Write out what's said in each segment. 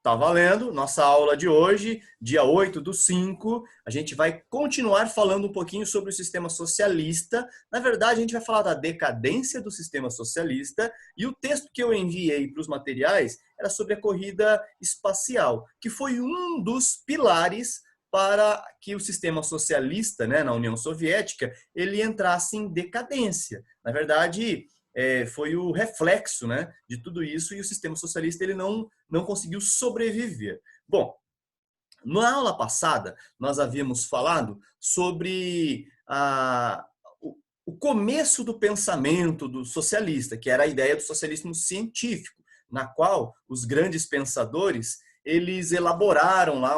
Tá valendo. Nossa aula de hoje, dia 8/5, a gente vai continuar falando um pouquinho sobre o sistema socialista. Na verdade, a gente vai falar da decadência do sistema socialista e o texto que eu enviei para os materiais era sobre a corrida espacial, que foi um dos pilares para que o sistema socialista, né, na União Soviética, ele entrasse em decadência. Na verdade, foi o reflexo, né, de tudo isso e o sistema socialista ele não conseguiu sobreviver. Bom, na aula passada nós havíamos falado sobre o começo do pensamento do socialista, que era a ideia do socialismo científico, na qual os grandes pensadores eles elaboraram lá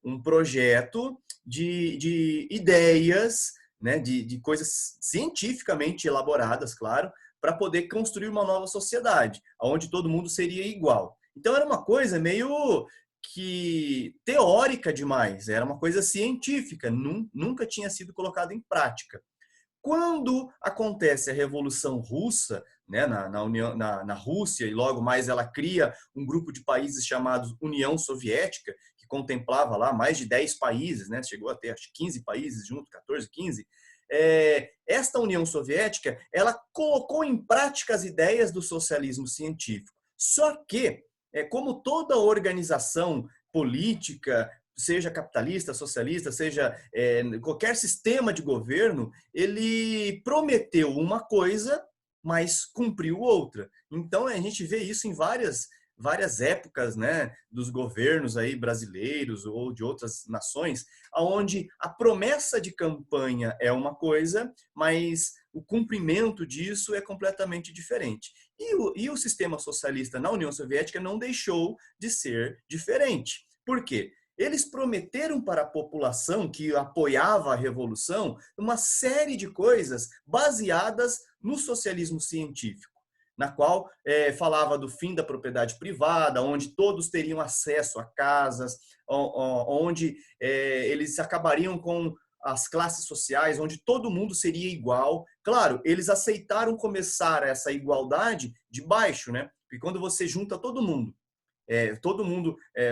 um projeto de ideias, né, de coisas cientificamente elaboradas, claro, para poder construir uma nova sociedade, onde todo mundo seria igual. Então era uma coisa meio que teórica demais, era uma coisa científica, nunca tinha sido colocada em prática. Quando acontece a Revolução Russa, né, na Rússia, e logo mais ela cria um grupo de países chamados União Soviética, que contemplava lá mais de 10 países, né, chegou a ter acho, 15 países junto, 14, 15. Esta União Soviética, ela colocou em prática as ideias do socialismo científico. Só que, como toda organização política, seja capitalista, socialista, seja qualquer sistema de governo, ele prometeu uma coisa, mas cumpriu outra. Então, a gente vê isso em várias épocas, né, dos governos aí brasileiros ou de outras nações, onde a promessa de campanha é uma coisa, mas o cumprimento disso é completamente diferente. E o sistema socialista na União Soviética não deixou de ser diferente. Por quê? Eles prometeram para a população que apoiava a revolução uma série de coisas baseadas no socialismo científico, na qual falava do fim da propriedade privada, onde todos teriam acesso a casas, onde eles acabariam com as classes sociais, onde todo mundo seria igual. Claro, eles aceitaram começar essa igualdade de baixo, né? Porque quando você junta todo mundo,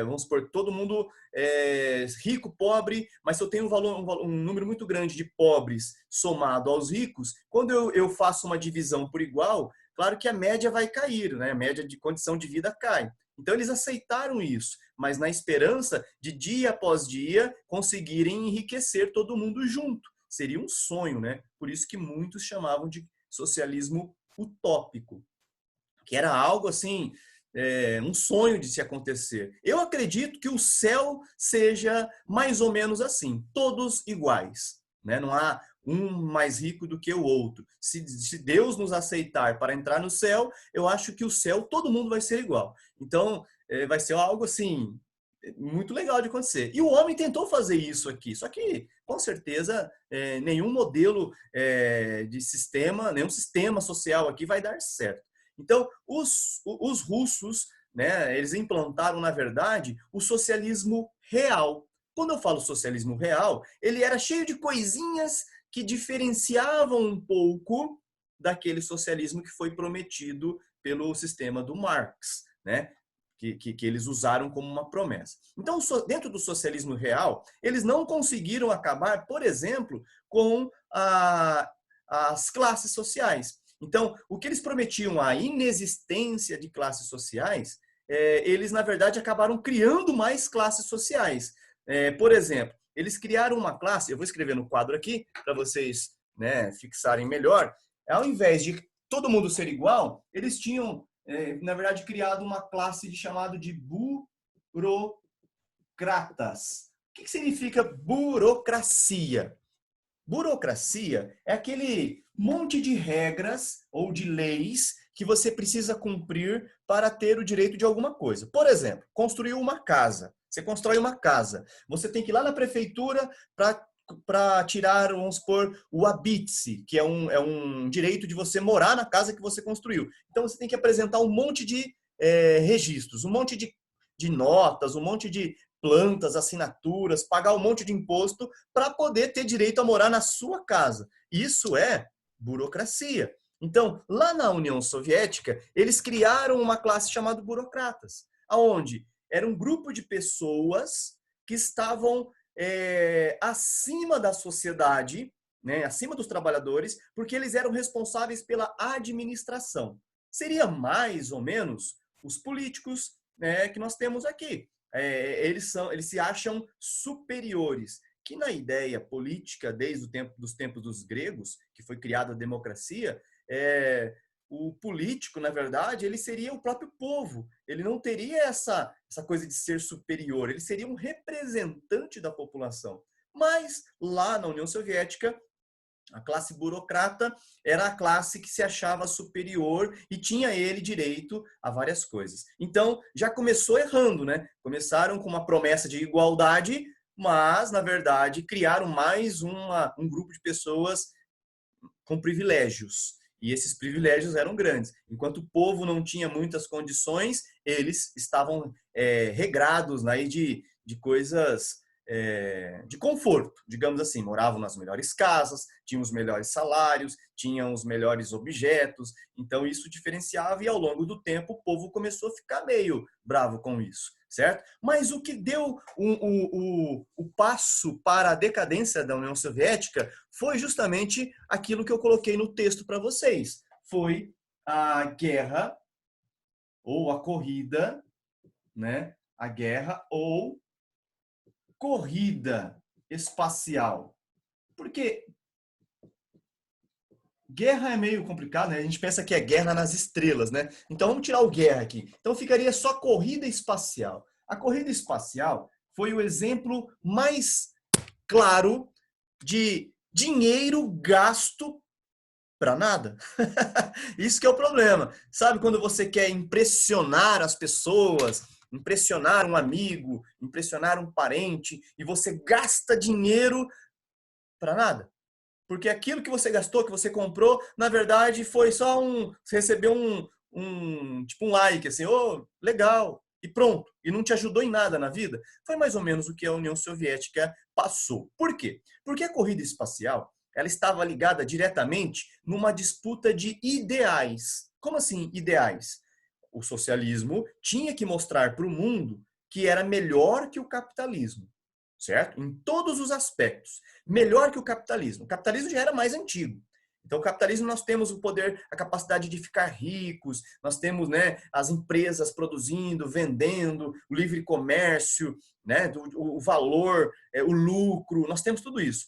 vamos supor, todo mundo rico, pobre, mas se eu tenho um número muito grande de pobres somado aos ricos, quando eu faço uma divisão por igual, claro que a média vai cair, né? A média de condição de vida cai. Então eles aceitaram isso, mas na esperança de dia após dia conseguirem enriquecer todo mundo junto. Seria um sonho, né? Por isso que muitos chamavam de socialismo utópico, que era algo assim, um sonho de se acontecer. Eu acredito que o céu seja mais ou menos assim, todos iguais, né? Não há um mais rico do que o outro. Se Deus nos aceitar para entrar no céu, eu acho que o céu todo mundo vai ser igual. Então, vai ser algo assim muito legal de acontecer. E o homem tentou fazer isso aqui, só que com certeza nenhum modelo de sistema, nenhum sistema social aqui vai dar certo. Então, os russos, né, eles implantaram, na verdade, o socialismo real. Quando eu falo socialismo real, ele era cheio de coisinhas que diferenciavam um pouco daquele socialismo que foi prometido pelo sistema do Marx, né? Que eles usaram como uma promessa. Então, dentro do socialismo real, eles não conseguiram acabar, por exemplo, com as classes sociais. Então, o que eles prometiam, a inexistência de classes sociais, eles, na verdade, acabaram criando mais classes sociais. Por exemplo, eles criaram uma classe, eu vou escrever no quadro aqui, para vocês, né, fixarem melhor. Ao invés de todo mundo ser igual, eles tinham, na verdade, criado uma classe chamada de burocratas. O que significa burocracia? Burocracia é aquele monte de regras ou de leis que você precisa cumprir para ter o direito de alguma coisa. Por exemplo, construir uma casa. Você constrói uma casa. Você tem que ir lá na prefeitura para tirar, vamos supor, o habite-se, que é um direito de você morar na casa que você construiu. Então você tem que apresentar um monte de registros, um monte de notas, um monte de plantas, assinaturas, pagar um monte de imposto para poder ter direito a morar na sua casa. Isso é burocracia. Então, lá na União Soviética, eles criaram uma classe chamada burocratas, aonde era um grupo de pessoas que estavam acima da sociedade, né, acima dos trabalhadores, porque eles eram responsáveis pela administração. Seria mais ou menos os políticos, né, que nós temos aqui. Eles se acham superiores, que na ideia política, desde dos tempos dos gregos, que foi criada a democracia, o político, na verdade, ele seria o próprio povo. Ele não teria essa coisa de ser superior, ele seria um representante da população. Mas lá na União Soviética, a classe burocrata era a classe que se achava superior e tinha ele direito a várias coisas. Então, já começou errando, né? Começaram com uma promessa de igualdade, mas, na verdade, criaram mais um grupo de pessoas com privilégios. E esses privilégios eram grandes. Enquanto o povo não tinha muitas condições, eles estavam regrados, né, de coisas de conforto, digamos assim. Moravam nas melhores casas, tinham os melhores salários, tinham os melhores objetos. Então isso diferenciava e ao longo do tempo o povo começou a ficar meio bravo com isso, certo? Mas o que deu o passo para a decadência da União Soviética foi justamente aquilo que eu coloquei no texto para vocês. Foi a guerra ou a corrida, né? A guerra ou corrida espacial. Porque guerra é meio complicado, né? A gente pensa que é guerra nas estrelas, né? Então vamos tirar o guerra aqui. Então ficaria só corrida espacial. A corrida espacial foi o exemplo mais claro de dinheiro gasto para nada. Isso que é o problema. Sabe quando você quer impressionar as pessoas, impressionar um amigo, impressionar um parente, e você gasta dinheiro para nada? Porque aquilo que você gastou, que você comprou, na verdade foi só você recebeu tipo um like, assim, oh, legal, e pronto. E não te ajudou em nada na vida. Foi mais ou menos o que a União Soviética passou. Por quê? Porque a corrida espacial, ela estava ligada diretamente numa disputa de ideais. Como assim ideais? O socialismo tinha que mostrar para o mundo que era melhor que o capitalismo, certo? Em todos os aspectos. Melhor que o capitalismo. O capitalismo já era mais antigo. Então, o capitalismo nós temos o poder, a capacidade de ficar ricos, nós temos, né, as empresas produzindo, vendendo, o livre comércio, né, o valor, o lucro, nós temos tudo isso.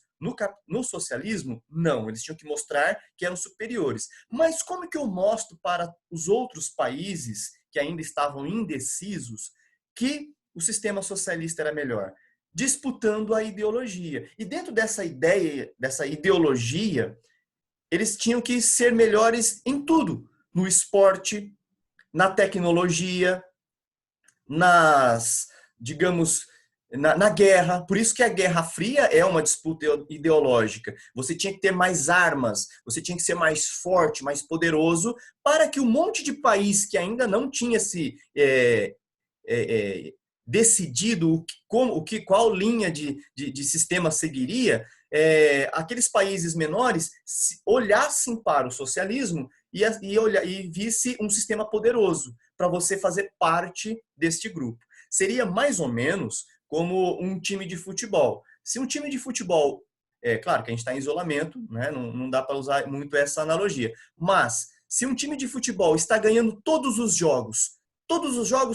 No socialismo, não, eles tinham que mostrar que eram superiores. Mas como que eu mostro para os outros países que ainda estavam indecisos que o sistema socialista era melhor? Disputando a ideologia. E dentro dessa ideia, dessa ideologia, eles tinham que ser melhores em tudo, no esporte, na tecnologia, digamos, na guerra. Por isso que a Guerra Fria é uma disputa ideológica. Você tinha que ter mais armas, você tinha que ser mais forte, mais poderoso, para que um monte de país que ainda não tinha se decidido qual linha de sistema seguiria, aqueles países menores olhassem para o socialismo e visse um sistema poderoso para você fazer parte deste grupo. Seria mais ou menos como um time de futebol. Se um time de futebol, claro que a gente está em isolamento, né? Não dá para usar muito essa analogia, mas se um time de futebol está ganhando todos os jogos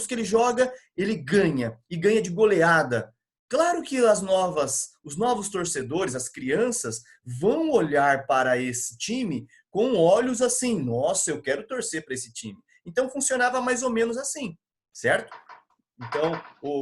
que ele joga, ele ganha, e ganha de goleada. Claro que os novos torcedores, as crianças, vão olhar para esse time com olhos assim, nossa, eu quero torcer para esse time. Então funcionava mais ou menos assim, certo? Então,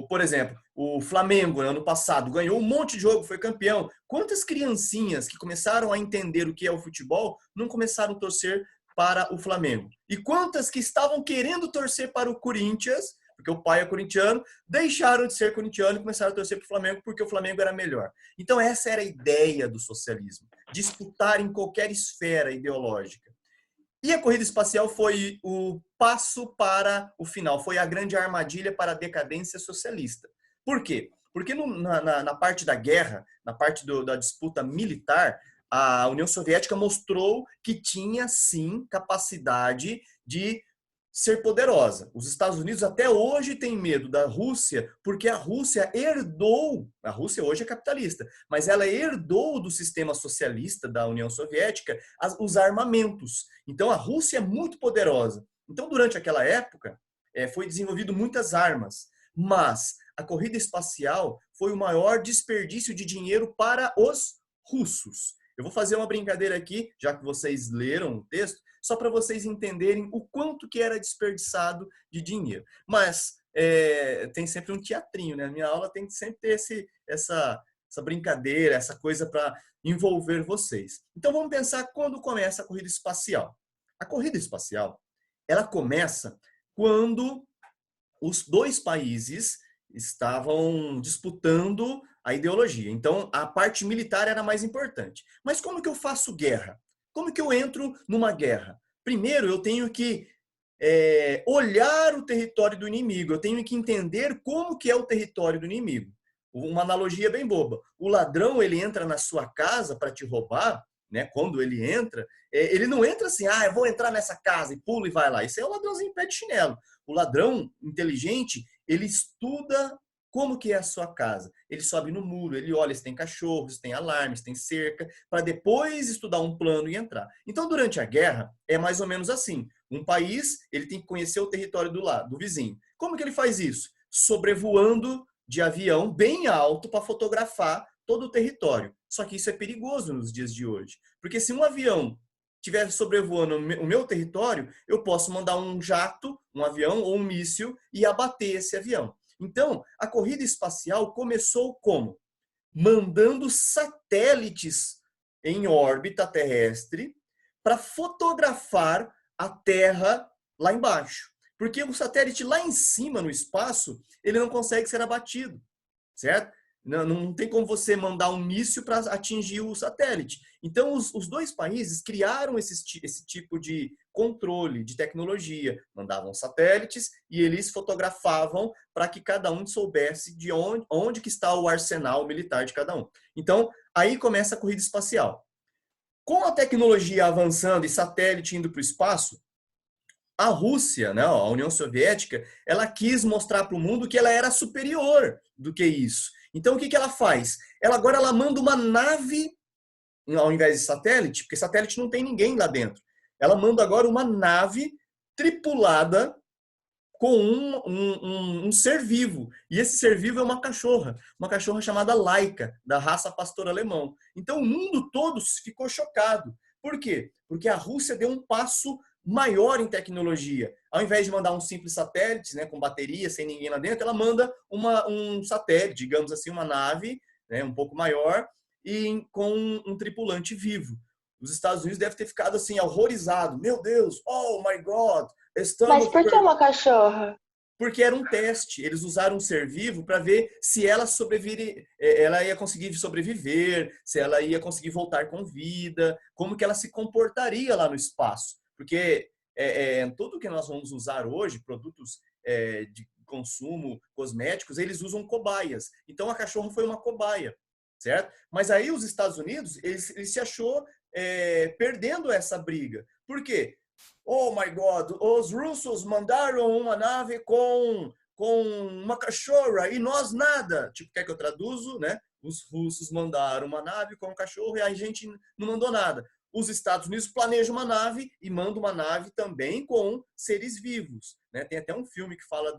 por exemplo, o Flamengo, ano passado, ganhou um monte de jogo, foi campeão. Quantas criancinhas que começaram a entender o que é o futebol não começaram a torcer para o Flamengo? E quantas que estavam querendo torcer para o Corinthians, porque o pai é corintiano, deixaram de ser corintiano e começaram a torcer para o Flamengo porque o Flamengo era melhor. Então essa era a ideia do socialismo, disputar em qualquer esfera ideológica. E a corrida espacial foi o passo para o final, foi a grande armadilha para a decadência socialista. Por quê? Porque na parte da guerra, na parte da disputa militar, a União Soviética mostrou que tinha, sim, capacidade de ser poderosa. Os Estados Unidos até hoje têm medo da Rússia, porque a Rússia herdou, a Rússia hoje é capitalista, mas ela herdou do sistema socialista da União Soviética os armamentos. Então a Rússia é muito poderosa. Então durante aquela época foi desenvolvido muitas armas, mas a corrida espacial foi o maior desperdício de dinheiro para os russos. Eu vou fazer uma brincadeira aqui, já que vocês leram o texto, só para vocês entenderem o quanto que era desperdiçado de dinheiro. Mas tem sempre um teatrinho, né? A minha aula tem que sempre ter essa brincadeira, essa coisa para envolver vocês. Então vamos pensar quando começa a corrida espacial. A corrida espacial, ela começa quando os dois países estavam disputando a ideologia. Então, a parte militar era mais importante. Mas como que eu faço guerra? Como que eu entro numa guerra? Primeiro, eu tenho que olhar o território do inimigo. Eu tenho que entender como que é o território do inimigo. Uma analogia bem boba. O ladrão, ele entra na sua casa para te roubar, né? Quando ele entra, ele não entra assim, eu vou entrar nessa casa e pula e vai lá. Isso é o ladrãozinho pé de chinelo. O ladrão inteligente, ele estuda como que é a sua casa. Ele sobe no muro, ele olha se tem cachorros, se tem alarmes, se tem cerca, para depois estudar um plano e entrar. Então, durante a guerra, é mais ou menos assim. Um país, ele tem que conhecer o território do vizinho. Como que ele faz isso? Sobrevoando de avião bem alto para fotografar todo o território. Só que isso é perigoso nos dias de hoje. Porque se um avião estiver sobrevoando o meu território, eu posso mandar um jato, um avião ou um míssil e abater esse avião. Então, a corrida espacial começou como? Mandando satélites em órbita terrestre para fotografar a Terra lá embaixo. Porque o satélite lá em cima, no espaço, ele não consegue ser abatido, certo? Não tem como você mandar um míssil para atingir o satélite. Então, os dois países criaram esse tipo de controle, de tecnologia. Mandavam satélites e eles fotografavam para que cada um soubesse de onde que está o arsenal militar de cada um. Então, aí começa a corrida espacial. Com a tecnologia avançando e satélite indo para o espaço, a Rússia, né, a União Soviética, ela quis mostrar para o mundo que ela era superior do que isso. Então, o que ela faz? Agora ela manda uma nave, ao invés de satélite, porque satélite não tem ninguém lá dentro. Ela manda agora uma nave tripulada com um ser vivo. E esse ser vivo é uma cachorra chamada Laika, da raça pastor alemão. Então, o mundo todo ficou chocado. Por quê? Porque a Rússia deu um passo maior em tecnologia. Ao invés de mandar um simples satélite, né, com bateria, sem ninguém lá dentro, ela manda um satélite, digamos assim, uma nave, né, um pouco maior, e com um tripulante vivo. Os Estados Unidos devem ter ficado assim, horrorizado. Meu Deus, oh my God, Mas por que uma cachorra? Porque era um teste. Eles usaram um ser vivo para ver se ela ela ia conseguir sobreviver, se ela ia conseguir voltar com vida, como que ela se comportaria lá no espaço. Porque tudo que nós vamos usar hoje, produtos de consumo, cosméticos, eles usam cobaias. Então a cachorra foi uma cobaia, certo? Mas aí os Estados Unidos, eles se achou perdendo essa briga. Por quê? Oh my God, os russos mandaram uma nave com uma cachorra e nós nada. Tipo, quer que eu traduzo, né? Os russos mandaram uma nave com um cachorro e a gente não mandou nada. Os Estados Unidos planejam uma nave e mandam uma nave também com seres vivos, né? Tem até um filme que fala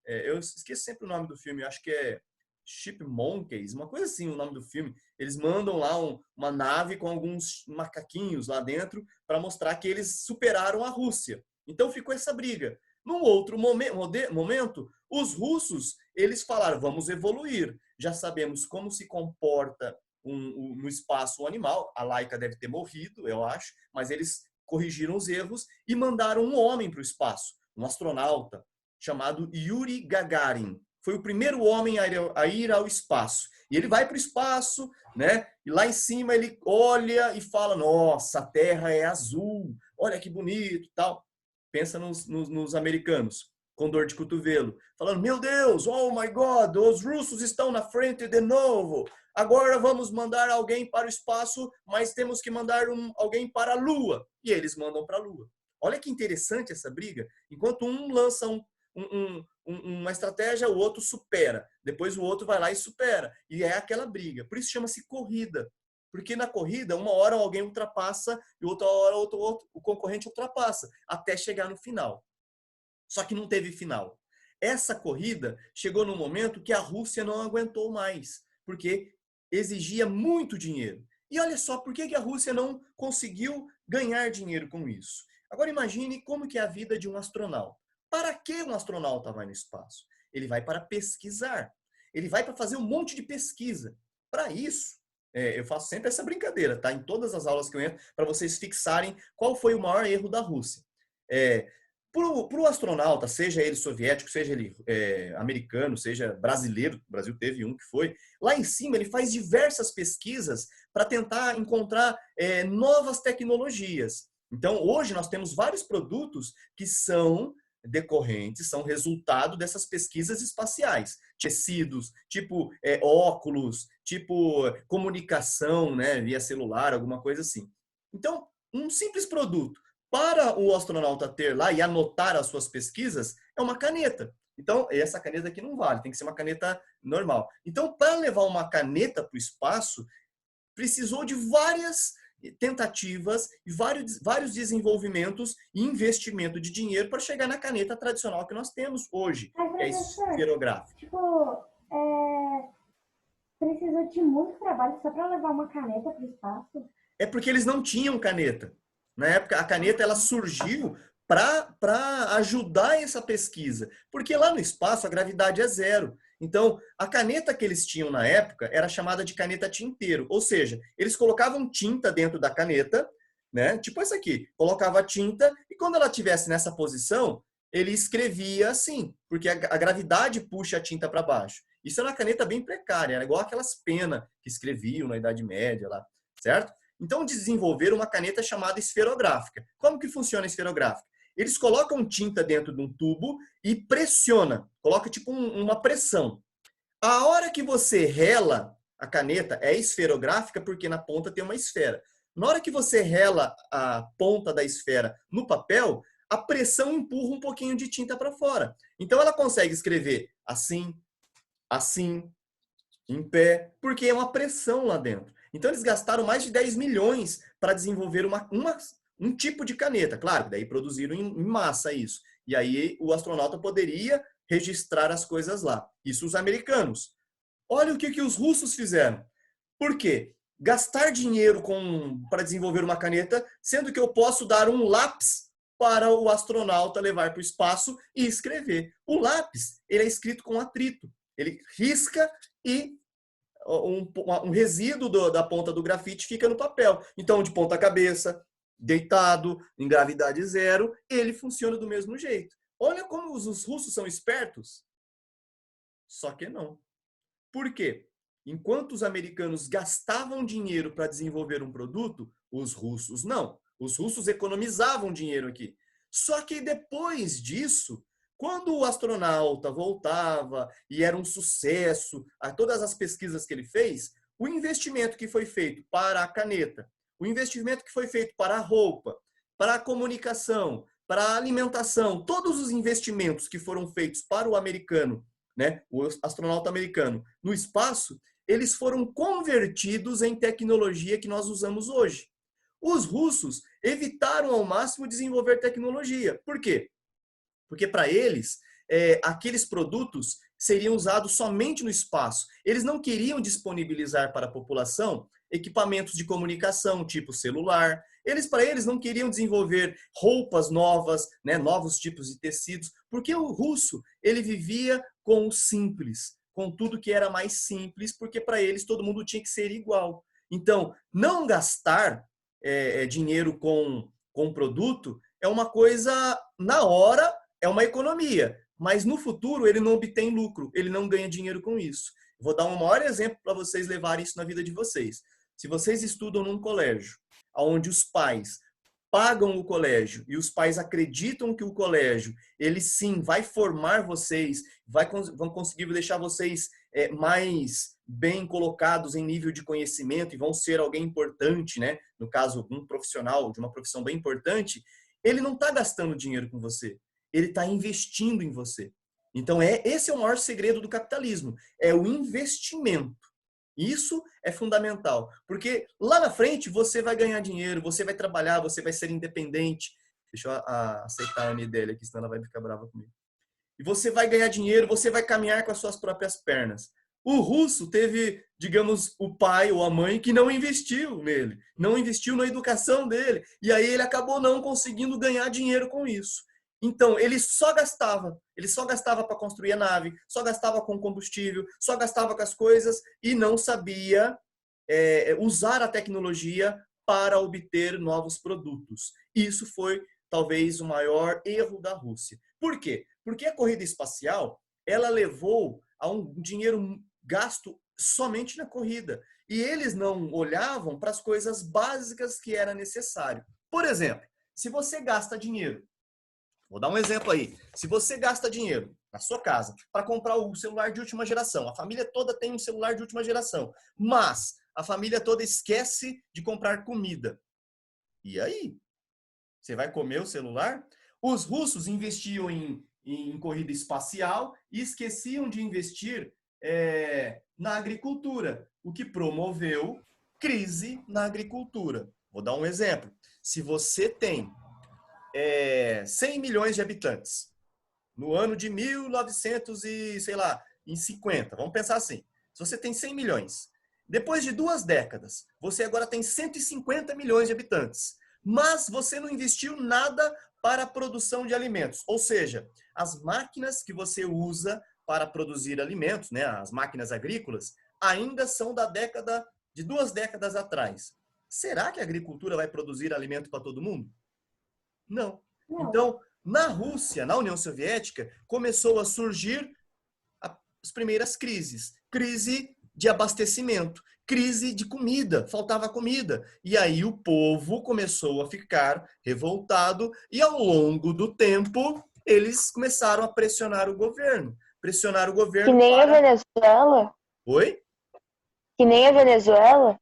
eu esqueço sempre o nome do filme, acho que é Chipmunks, uma coisa assim, o nome do filme. Eles mandam lá uma nave com alguns macaquinhos lá dentro para mostrar que eles superaram a Rússia. Então ficou essa briga. Num outro momento, os russos, eles falaram, vamos evoluir. Já sabemos como se comporta no espaço um animal. A Laika deve ter morrido, eu acho, mas eles corrigiram os erros e mandaram um homem para o espaço, um astronauta chamado Yuri Gagarin. Foi o primeiro homem a ir ao espaço. E ele vai para o espaço, né? E lá em cima ele olha e fala, nossa, a Terra é azul, olha que bonito, tal. Pensa nos americanos, com dor de cotovelo, falando, meu Deus, oh my God, os russos estão na frente de novo. Agora vamos mandar alguém para o espaço, mas temos que mandar alguém para a Lua. E eles mandam para a Lua. Olha que interessante essa briga. Enquanto um lança uma estratégia, o outro supera. Depois o outro vai lá e supera. E é aquela briga. Por isso chama-se corrida. Porque na corrida, uma hora alguém ultrapassa e outra hora o concorrente ultrapassa, até chegar no final. Só que não teve final. Essa corrida chegou num momento que a Rússia não aguentou mais, porque exigia muito dinheiro. E olha só, por que a Rússia não conseguiu ganhar dinheiro com isso? Agora imagine como que é a vida de um astronauta. Para que um astronauta vai no espaço? Ele vai para pesquisar. Ele vai para fazer um monte de pesquisa. Para isso, eu faço sempre essa brincadeira, tá? Em todas as aulas que eu entro, para vocês fixarem qual foi o maior erro da Rússia. Para o astronauta, seja ele soviético, seja ele americano, seja brasileiro, o Brasil teve um que foi, lá em cima ele faz diversas pesquisas para tentar encontrar novas tecnologias. Então, hoje nós temos vários produtos que são decorrentes, são resultado dessas pesquisas espaciais. Tecidos, tipo óculos, tipo comunicação, né, via celular, alguma coisa assim. Então, um simples produto para o astronauta ter lá e anotar as suas pesquisas é uma caneta. Então, essa caneta aqui não vale, tem que ser uma caneta normal. Então, para levar uma caneta para o espaço, precisou de várias tentativas e vários desenvolvimentos e investimento de dinheiro para chegar na caneta tradicional que nós temos hoje, que é a esferográfica. Tipo, precisou de muito trabalho só para levar uma caneta para o espaço? É porque eles não tinham caneta. Na época, a caneta ela surgiu para ajudar essa pesquisa. Porque lá no espaço a gravidade é zero. Então, a caneta que eles tinham na época era chamada de caneta tinteiro. Ou seja, eles colocavam tinta dentro da caneta, né? Tipo essa aqui. Colocava tinta e quando ela estivesse nessa posição, ele escrevia assim, porque a gravidade puxa a tinta para baixo. Isso era uma caneta bem precária, era igual aquelas penas que escreviam na Idade Média lá, certo? Então, desenvolveram uma caneta chamada esferográfica. Como que funciona a esferográfica? Eles colocam tinta dentro de um tubo e pressiona. Coloca tipo uma pressão. A hora que você rela a caneta, é esferográfica porque na ponta tem uma esfera. Na hora que você rela a ponta da esfera no papel, a pressão empurra um pouquinho de tinta para fora. Então, ela consegue escrever assim, assim, em pé, porque é uma pressão lá dentro. Então, eles gastaram mais de 10 milhões para desenvolver um tipo de caneta. Claro, daí produziram em massa isso. E aí o astronauta poderia registrar as coisas lá. Isso os americanos. Olha o que os russos fizeram. Por quê? Gastar dinheiro para desenvolver uma caneta, sendo que eu posso dar um lápis para o astronauta levar para o espaço e escrever. O lápis, ele é escrito com atrito. Ele risca e um resíduo da ponta do grafite fica no papel. Então, de ponta cabeça, deitado, em gravidade zero, ele funciona do mesmo jeito. Olha como os russos são espertos. Só que não. Por quê? Enquanto os americanos gastavam dinheiro para desenvolver um produto, os russos não. Os russos economizavam dinheiro aqui. Só que depois disso, quando o astronauta voltava e era um sucesso, todas as pesquisas que ele fez, o investimento que foi feito para a caneta, o investimento que foi feito para a roupa, para a comunicação, para a alimentação, todos os investimentos que foram feitos para o americano, né, o astronauta americano, no espaço, eles foram convertidos em tecnologia que nós usamos hoje. Os russos evitaram ao máximo desenvolver tecnologia. Por quê? Porque para eles, aqueles produtos seriam usados somente no espaço. Eles não queriam disponibilizar para a população equipamentos de comunicação, tipo celular. Para eles não queriam desenvolver roupas novas, né, novos tipos de tecidos, porque o russo ele vivia com o simples, com tudo que era mais simples, porque para eles todo mundo tinha que ser igual. Então, não gastar dinheiro com produto é uma coisa na hora, é uma economia, mas no futuro ele não obtém lucro, ele não ganha dinheiro com isso. Vou dar um maior exemplo para vocês levarem isso na vida de vocês. Se vocês estudam num colégio, onde os pais pagam o colégio e os pais acreditam que o colégio, ele sim vai formar vocês, vão conseguir deixar vocês mais bem colocados em nível de conhecimento e vão ser alguém importante, né? No caso, um profissional de uma profissão bem importante, ele não está gastando dinheiro com você, ele está investindo em você. Então, esse é o maior segredo do capitalismo, é o investimento. Isso é fundamental, porque lá na frente você vai ganhar dinheiro, você vai trabalhar, você vai ser independente. Deixa eu aceitar a MDL aqui, senão ela vai ficar brava comigo. E você vai ganhar dinheiro, você vai caminhar com as suas próprias pernas. O russo teve, digamos, o pai ou a mãe que não investiu nele, não investiu na educação dele, e aí ele acabou não conseguindo ganhar dinheiro com isso. Então, ele só gastava para construir a nave, só gastava com combustível, só gastava com as coisas e não sabia usar a tecnologia para obter novos produtos. Isso foi talvez o maior erro da Rússia. Por quê? Porque a corrida espacial, ela levou a um dinheiro gasto somente na corrida. E eles não olhavam para as coisas básicas que era necessário. Por exemplo, se você gasta dinheiro, vou dar um exemplo aí. Se você gasta dinheiro na sua casa para comprar o celular de última geração, a família toda tem um celular de última geração, mas a família toda esquece de comprar comida. E aí? Você vai comer o celular? Os russos investiam em corrida espacial e esqueciam de investir na agricultura, o que promoveu crise na agricultura. Vou dar um exemplo. Se você tem 100 milhões de habitantes no ano de 1950, vamos pensar assim. Se você tem 100 milhões, depois de 2 décadas, você agora tem 150 milhões de habitantes, mas você não investiu nada para a produção de alimentos. Ou seja, as máquinas que você usa para produzir alimentos, né, as máquinas agrícolas, ainda são de 2 décadas atrás. Será que a agricultura vai produzir alimento para todo mundo? Não. Então, na Rússia, na União Soviética, começou a surgir as primeiras crises. Crise de abastecimento, crise de comida, faltava comida. E aí o povo começou a ficar revoltado e ao longo do tempo eles começaram a pressionar o governo. Pressionar o governo Que nem para... a Venezuela? Oi? Que nem a Venezuela?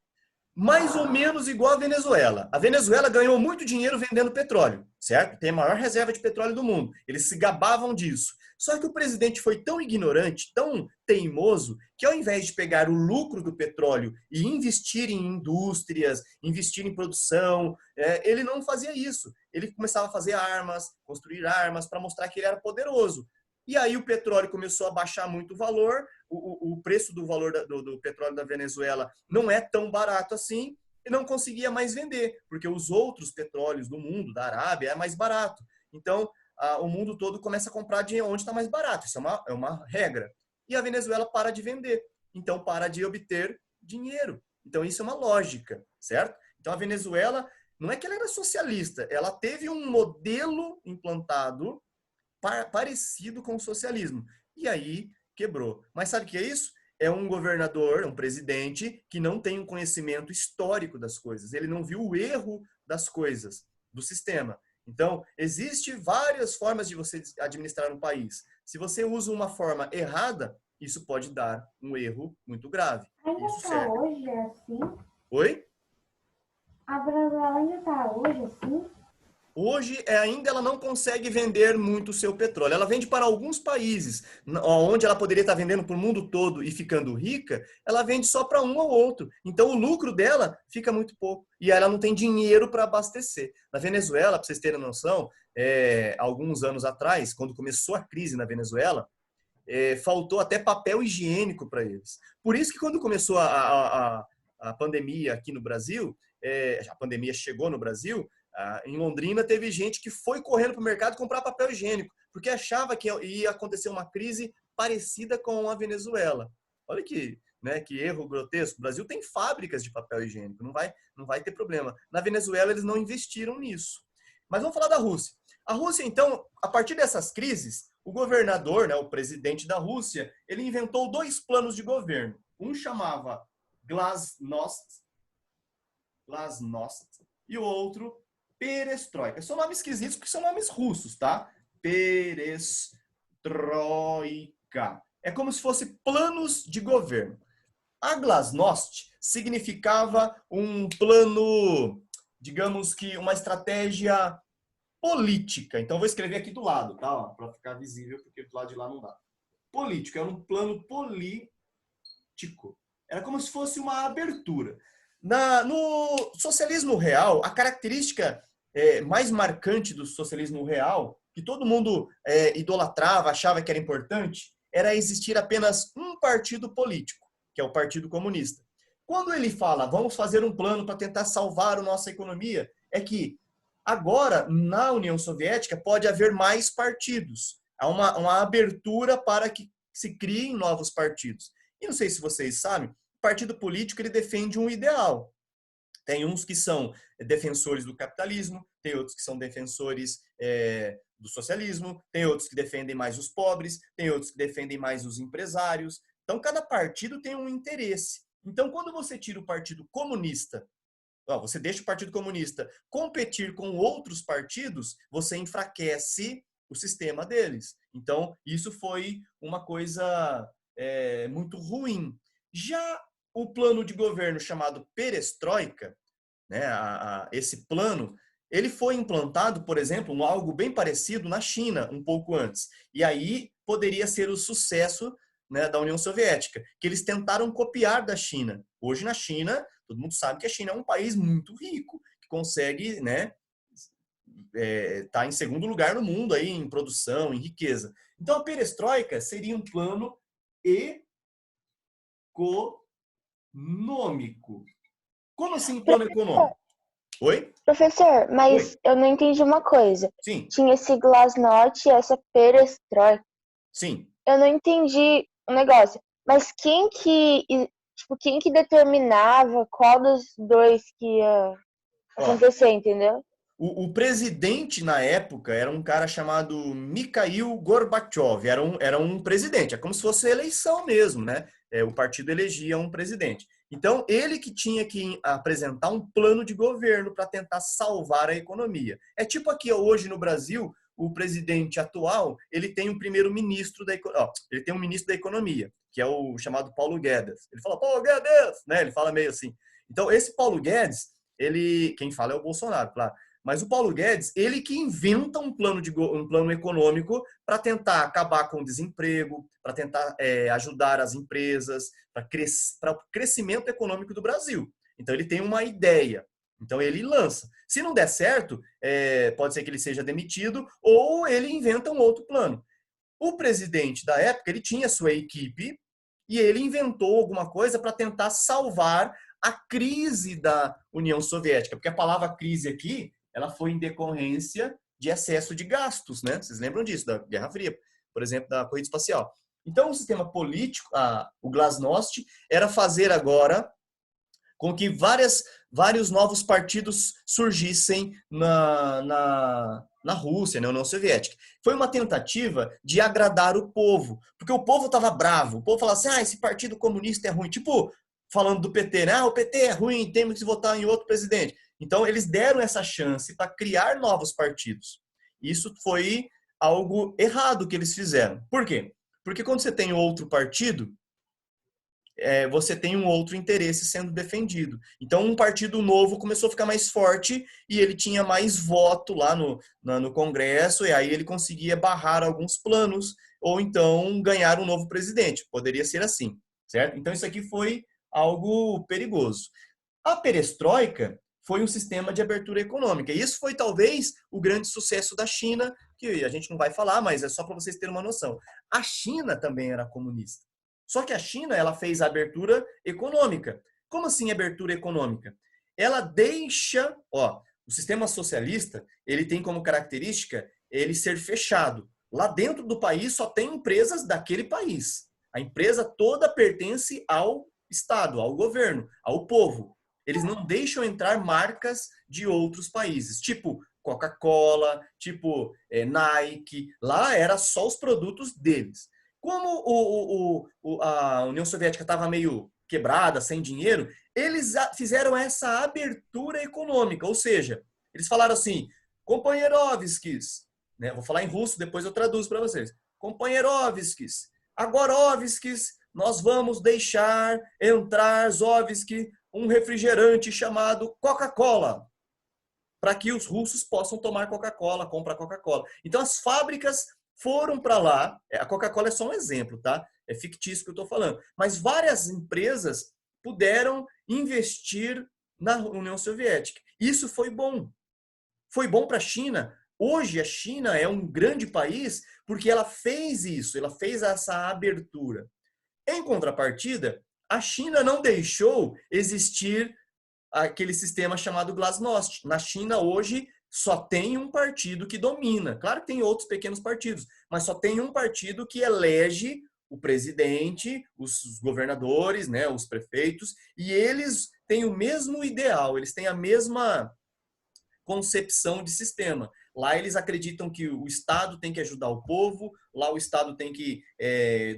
Mais ou menos igual a Venezuela. A Venezuela ganhou muito dinheiro vendendo petróleo, certo? Tem a maior reserva de petróleo do mundo. Eles se gabavam disso. Só que o presidente foi tão ignorante, tão teimoso, que ao invés de pegar o lucro do petróleo e investir em indústrias, investir em produção, ele não fazia isso. Ele começava a fazer armas, construir armas para mostrar que ele era poderoso. E aí o petróleo começou a baixar muito o valor, o preço do valor do petróleo da Venezuela não é tão barato assim, e não conseguia mais vender, porque os outros petróleos do mundo, da Arábia, é mais barato. Então, o mundo todo começa a comprar de onde está mais barato. Isso é uma regra. E a Venezuela para de vender. Então, para de obter dinheiro. Então, isso é uma lógica, certo? Então, a Venezuela, não é que ela era socialista, ela teve um modelo implantado parecido com o socialismo. E aí quebrou. Mas sabe o que é isso? É um governador, um presidente que não tem um conhecimento histórico das coisas. Ele não viu o erro das coisas, do sistema. Então, existe várias formas de você administrar um país. Se você usa uma forma errada, isso pode dar um erro muito grave. Ainda Isso está serve. hoje assim? Oi? A Venezuela ainda está hoje assim? Hoje, ainda ela não consegue vender muito o seu petróleo. Ela vende para alguns países, onde ela poderia estar vendendo para o mundo todo e ficando rica, ela vende só para um ou outro. Então, o lucro dela fica muito pouco. E ela não tem dinheiro para abastecer. Na Venezuela, para vocês terem noção, alguns anos atrás, quando começou a crise na Venezuela, faltou até papel higiênico para eles. Por isso que quando começou a pandemia aqui no Brasil, a pandemia chegou no Brasil, em Londrina teve gente que foi correndo para o mercado comprar papel higiênico, porque achava que ia acontecer uma crise parecida com a Venezuela. Olha que, né, que erro grotesco. O Brasil tem fábricas de papel higiênico, não vai ter problema. Na Venezuela eles não investiram nisso. Mas vamos falar da Rússia. A Rússia, então, a partir dessas crises, o governador, né, o presidente da Rússia, ele inventou 2 planos de governo. Um chamava Glasnost e o outro Perestroika. São nomes esquisitos porque são nomes russos, tá? Perestroika. É como se fosse planos de governo. A Glasnost significava um plano, digamos que uma estratégia política. Então, vou escrever aqui do lado, tá? Para ficar visível, porque do lado de lá não dá. Político, era um plano político. Era como se fosse uma abertura. No socialismo real, a característica mais marcante do socialismo real, que todo mundo idolatrava, achava que era importante, era existir apenas um partido político, que é o Partido Comunista. Quando ele fala, vamos fazer um plano para tentar salvar a nossa economia, é que agora, na União Soviética, pode haver mais partidos. Há uma abertura para que se criem novos partidos. E não sei se vocês sabem, o partido político ele defende um ideal. Tem uns que são defensores do capitalismo, tem outros que são defensores do socialismo, tem outros que defendem mais os pobres, tem outros que defendem mais os empresários. Então, cada partido tem um interesse. Então, quando você tira o Partido Comunista, você deixa o Partido Comunista competir com outros partidos, você enfraquece o sistema deles. Então, isso foi uma coisa muito ruim. Já o plano de governo chamado Perestroika, né, esse plano, ele foi implantado, por exemplo, algo bem parecido na China, um pouco antes. E aí poderia ser o sucesso, né, da União Soviética, que eles tentaram copiar da China. Hoje, na China, todo mundo sabe que a China é um país muito rico, que consegue, né, tá em segundo lugar no mundo aí, em produção, em riqueza. Então, a perestroika seria um plano econômico. Como assim plano econômico? Oi? Professor, mas Oi. eu não entendi uma coisa. Sim, Tinha esse glasnost e essa perestroika. sim. Eu não entendi o negócio. Mas quem que determinava qual dos dois que ia Ó, acontecer, entendeu? o presidente na época era um cara chamado Mikhail Gorbachev, era um presidente, é como se fosse eleição mesmo, né? O partido elegia um presidente. Então, ele que tinha que apresentar um plano de governo para tentar salvar a economia. É tipo aqui hoje no Brasil, o presidente atual, ele tem um primeiro-ministro ele tem um ministro da economia, que é o chamado Paulo Guedes. Ele fala, Paulo Guedes, né? Ele fala meio assim. Então, esse Paulo Guedes, quem fala é o Bolsonaro, claro. Mas o Paulo Guedes, ele que inventa um plano econômico para tentar acabar com o desemprego, para tentar ajudar as empresas, para o crescimento econômico do Brasil. Então, ele tem uma ideia. Então, ele lança. Se não der certo, pode ser que ele seja demitido ou ele inventa um outro plano. O presidente da época, ele tinha sua equipe e ele inventou alguma coisa para tentar salvar a crise da União Soviética. Porque a palavra crise aqui, ela foi em decorrência de excesso de gastos, né? Vocês lembram disso, da Guerra Fria, por exemplo, da corrida espacial. Então, o sistema político, o glasnost, era fazer agora com que vários novos partidos surgissem na Rússia, na União Soviética. Foi uma tentativa de agradar o povo, porque o povo estava bravo. O povo falava assim, esse partido comunista é ruim. Tipo, falando do PT, né? O PT é ruim, temos que votar em outro presidente. Então, eles deram essa chance para criar novos partidos. Isso foi algo errado que eles fizeram. Por quê? Porque quando você tem outro partido, você tem um outro interesse sendo defendido. Então, um partido novo começou a ficar mais forte e ele tinha mais voto lá no Congresso, e aí ele conseguia barrar alguns planos ou então ganhar um novo presidente. Poderia ser assim, certo? Então, isso aqui foi algo perigoso. A perestroika foi um sistema de abertura econômica. E isso foi talvez o grande sucesso da China, que a gente não vai falar, mas é só para vocês terem uma noção. A China também era comunista. Só que a China, ela fez a abertura econômica. Como assim abertura econômica? Ela deixa, o sistema socialista, ele tem como característica ele ser fechado. Lá dentro do país só tem empresas daquele país. A empresa toda pertence ao Estado, ao governo, ao povo. Eles não deixam entrar marcas de outros países, tipo Coca-Cola, tipo Nike. Lá era só os produtos deles. Como a União Soviética estava meio quebrada, sem dinheiro, eles fizeram essa abertura econômica, ou seja, eles falaram assim, companheirovskis, né? Vou falar em russo, depois eu traduzo para vocês. Companheirovskis, agorovskis, nós vamos deixar entrar, Zovski, um refrigerante chamado Coca-Cola, para que os russos possam tomar Coca-Cola, comprar Coca-Cola. Então as fábricas foram para lá, a Coca-Cola é só um exemplo, tá? É fictício que eu estou falando. Mas várias empresas puderam investir na União Soviética. Isso foi bom. Foi bom para a China. Hoje a China é um grande país porque ela fez isso, ela fez essa abertura. Em contrapartida, a China não deixou existir aquele sistema chamado Glasnost. Na China hoje só tem um partido que domina. Claro que tem outros pequenos partidos, mas só tem um partido que elege o presidente, os governadores, né, os prefeitos, e eles têm o mesmo ideal, eles têm a mesma concepção de sistema. Lá eles acreditam que o Estado tem que ajudar o povo, lá o Estado tem que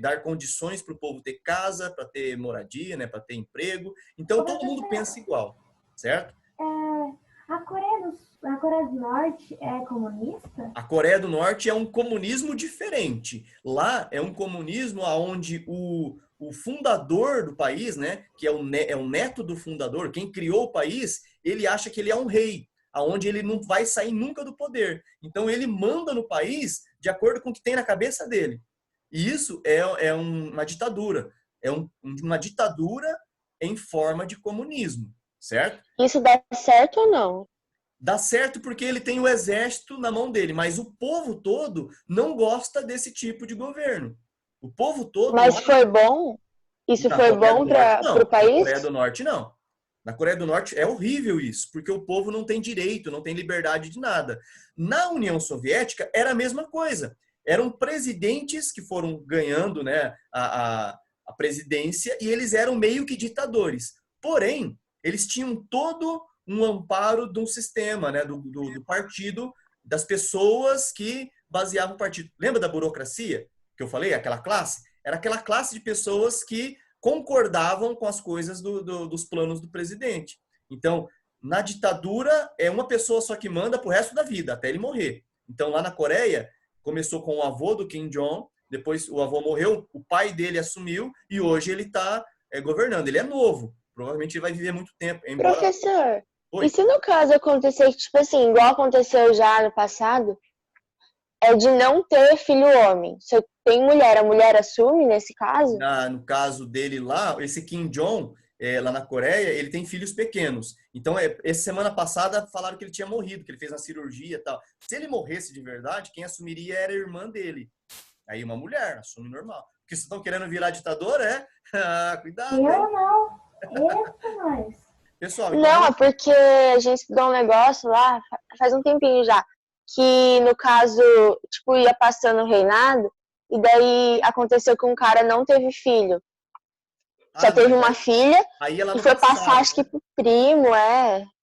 dar condições para o povo ter casa, para ter moradia, né, para ter emprego. Então todo mundo pensa igual, certo? A Coreia do Norte é comunista? A Coreia do Norte é um comunismo diferente. Lá é um comunismo onde o fundador do país, né, que é o neto do fundador, quem criou o país, ele acha que ele é um rei, aonde ele não vai sair nunca do poder. Então ele manda no país de acordo com o que tem na cabeça dele. E isso é uma ditadura. É uma ditadura em forma de comunismo, certo? Isso dá certo ou não? Dá certo porque ele tem o exército na mão dele, mas o povo todo não gosta desse tipo de governo. O povo todo... Mas foi bom? Isso Na foi Coreia bom do Norte, para o não. Na país? Coreia do Norte, não. Na Coreia do Norte é horrível isso, porque o povo não tem direito, não tem liberdade de nada. Na União Soviética era a mesma coisa. Eram presidentes que foram ganhando, né, a presidência e eles eram meio que ditadores. Porém, eles tinham todo um amparo de um sistema, né, do partido, das pessoas que baseavam o partido. Lembra da burocracia que eu falei? Aquela classe? Era aquela classe de pessoas que concordavam com as coisas dos planos do presidente. Então, na ditadura, é uma pessoa só que manda pro resto da vida, até ele morrer. Então, lá na Coreia, começou com o avô do Kim Jong, depois o avô morreu, o pai dele assumiu e hoje ele está governando. Ele é novo, provavelmente ele vai viver muito tempo. Embora... Professor, Oi. e se no caso acontecer, tipo assim, igual aconteceu já no passado, é de não ter filho homem? Se tem mulher, a mulher assume nesse caso? No caso dele lá, esse Kim Jong, lá na Coreia, ele tem filhos pequenos. Então, essa semana passada falaram que ele tinha morrido, que ele fez uma cirurgia e tal. Se ele morresse de verdade, quem assumiria era a irmã dele. Aí uma mulher, assume normal. Porque vocês estão querendo virar ditador, é? Cuidado, hein? Eu não. Eita, nós. Pessoal, Não, é porque a gente estudou um negócio lá, faz um tempinho já, que no caso, tipo, ia passando o reinado, e daí aconteceu que um cara não teve filho. Só teve uma filha aí ela e no foi passado. passar, acho que pro primo,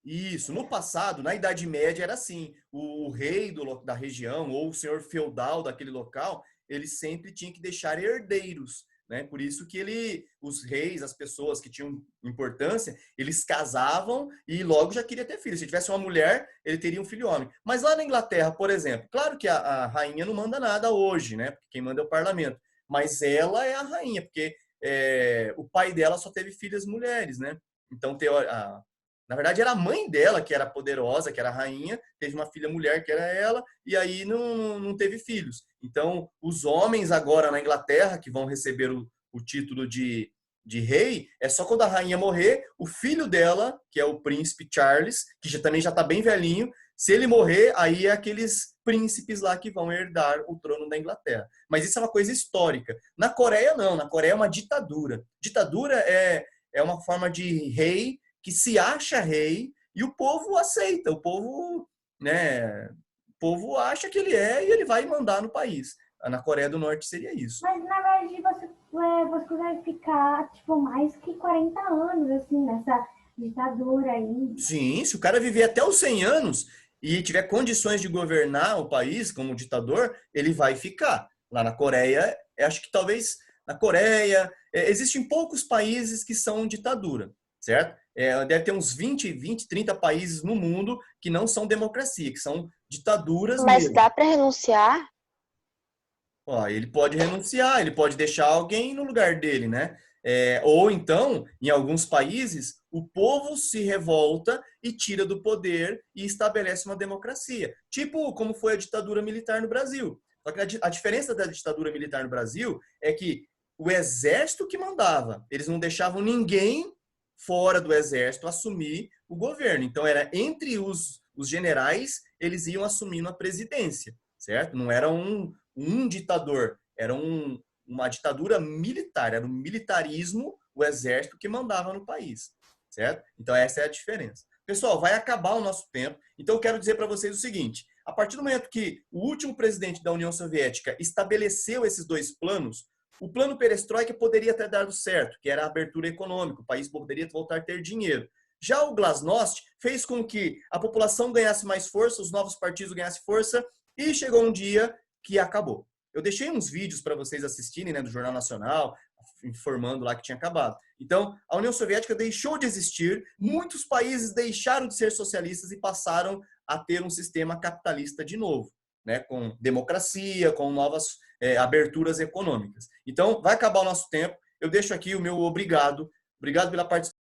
Isso, no passado, na Idade Média era assim, o rei da região ou o senhor feudal daquele local, ele sempre tinha que deixar herdeiros, né? Por isso que os reis, as pessoas que tinham importância, eles casavam e logo já queria ter filho. Se tivesse uma mulher, ele teria um filho homem. Mas lá na Inglaterra, por exemplo, claro que a rainha não manda nada hoje, né? Porque quem manda é o parlamento. Mas ela é a rainha, porque o pai dela só teve filhas mulheres, né? Então, na verdade, era a mãe dela que era poderosa, que era a rainha, teve uma filha mulher que era ela, e aí não teve filhos. Então, os homens agora na Inglaterra, que vão receber o título de rei, é só quando a rainha morrer, o filho dela, que é o príncipe Charles, que também já está bem velhinho, se ele morrer, aí é aqueles príncipes lá que vão herdar o trono da Inglaterra. Mas isso é uma coisa histórica. Na Coreia, não. Na Coreia é uma ditadura. Ditadura é uma forma de rei que se acha rei e o povo aceita. O povo, né, o povo acha que ele é e ele vai mandar no país. Na Coreia do Norte seria isso. Mas, na verdade, você consegue ficar, tipo, mais que 40 anos, assim, nessa ditadura aí. Sim, se o cara viver até os 100 anos e tiver condições de governar o país como ditador, ele vai ficar. Lá na Coreia, acho que talvez na Coreia, existem poucos países que são ditadura, certo? Deve ter uns 20, 30 países no mundo que não são democracia, que são ditaduras mas mesmo. dá para renunciar? Ó, ele pode renunciar, ele pode deixar alguém no lugar dele, né? Ou então, em alguns países, o povo se revolta e tira do poder e estabelece uma democracia. Tipo como foi a ditadura militar no Brasil. Só que a diferença da ditadura militar no Brasil é que o exército que mandava, eles não deixavam ninguém fora do exército assumir o governo. Então, era entre os generais, eles iam assumindo a presidência, certo? Não era um ditador, era uma ditadura militar, era um militarismo, o exército que mandava no país, certo? Então, essa é a diferença. Pessoal, vai acabar o nosso tempo, então eu quero dizer para vocês o seguinte: a partir do momento que o último presidente da União Soviética estabeleceu esses dois planos, o plano perestroika poderia ter dado certo, que era a abertura econômica, o país poderia voltar a ter dinheiro. Já o glasnost fez com que a população ganhasse mais força, os novos partidos ganhassem força, e chegou um dia que acabou. Eu deixei uns vídeos para vocês assistirem, né, do Jornal Nacional, informando lá que tinha acabado. Então, a União Soviética deixou de existir, muitos países deixaram de ser socialistas e passaram a ter um sistema capitalista de novo, né, com democracia, com novas aberturas econômicas. Então, vai acabar o nosso tempo. Eu deixo aqui o meu obrigado. Obrigado pela participação.